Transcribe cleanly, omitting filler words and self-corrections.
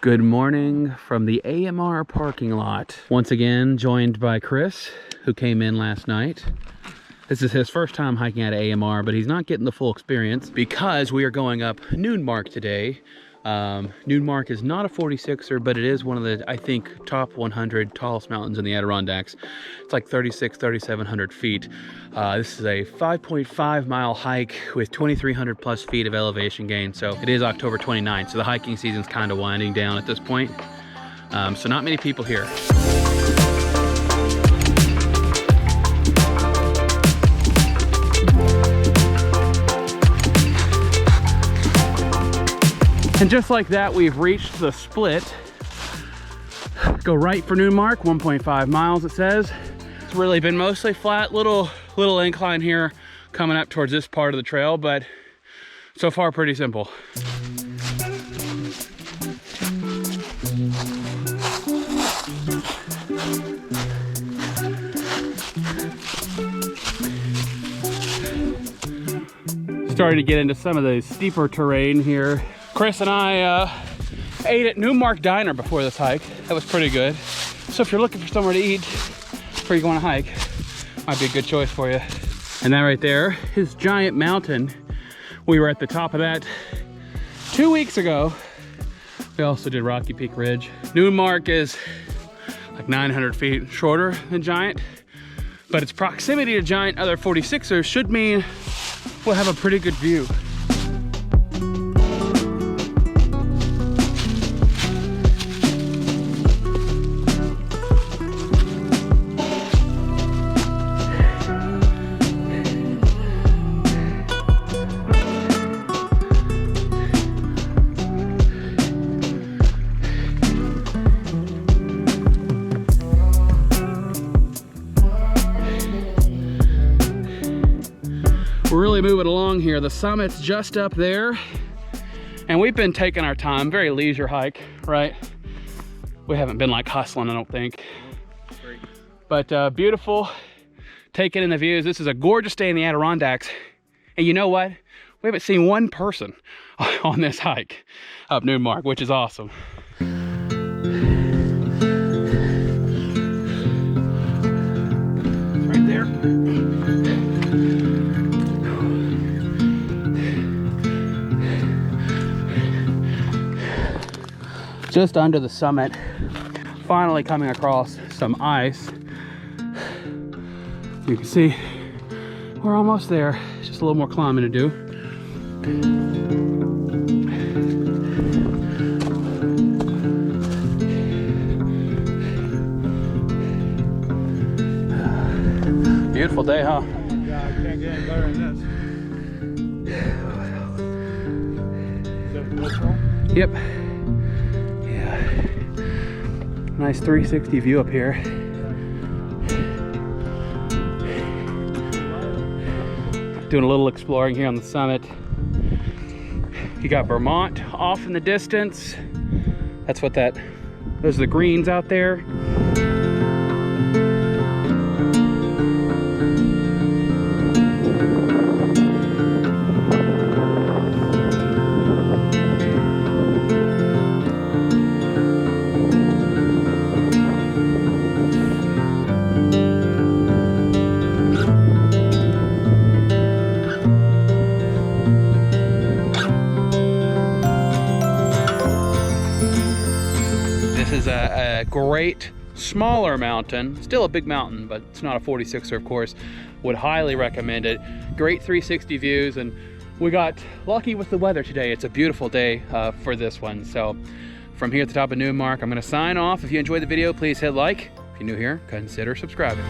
Good morning from the AMR parking lot. Once again, joined by Chris, who came in last night. This is his first time hiking at AMR, but he's not getting the full experience because we are going up Noonmark today. Noonmark is not a 46er, but it is one of the, I think, top 100 tallest mountains in the Adirondacks. It's like 3,700 feet. This is a 5.5 mile hike with 2,300 plus feet of elevation gain. So it is October 29th, so the hiking season's kind of winding down at this point. So not many people here. And just like that, we've reached the split. Go right for Noonmark, 1.5 miles it says. It's really been mostly flat, little incline here coming up towards this part of the trail, but so far pretty simple. Starting to get into some of the steeper terrain here. Chris and I ate at Noonmark Diner before this hike. That was pretty good. So if you're looking for somewhere to eat before you go on a hike, might be a good choice for you. And that right there is Giant Mountain. We were at the top of that 2 weeks ago. We also did Rocky Peak Ridge. Noonmark is like 900 feet shorter than Giant, but its proximity to Giant other 46ers should mean we'll have a pretty good view. We're really moving along here. The summit's just up there, and we've been taking our time. Very leisure hike, right? We haven't been like hustling, I don't think. But beautiful, taking in the views. This is a gorgeous day in the Adirondacks. And you know what? We haven't seen one person on this hike up Noonmark, which is awesome. It's right there. Just under the summit, finally coming across some ice. You can see we're almost there. Just a little more climbing to do. Beautiful day, huh? Yeah, I can't get any better than this. Is that GoPro? Yep. Nice 360 view up here. Doing a little exploring here on the summit. You got Vermont off in the distance. That's what those are the greens out there. This is a great smaller mountain, still a big mountain, but it's not a 46er, of course. Would highly recommend it. Great 360 views, and we got lucky with the weather today. It's a beautiful day for this one. So from here at the top of Noonmark, I'm going to sign off. If you enjoyed the video, please hit like. If you're new here, consider subscribing.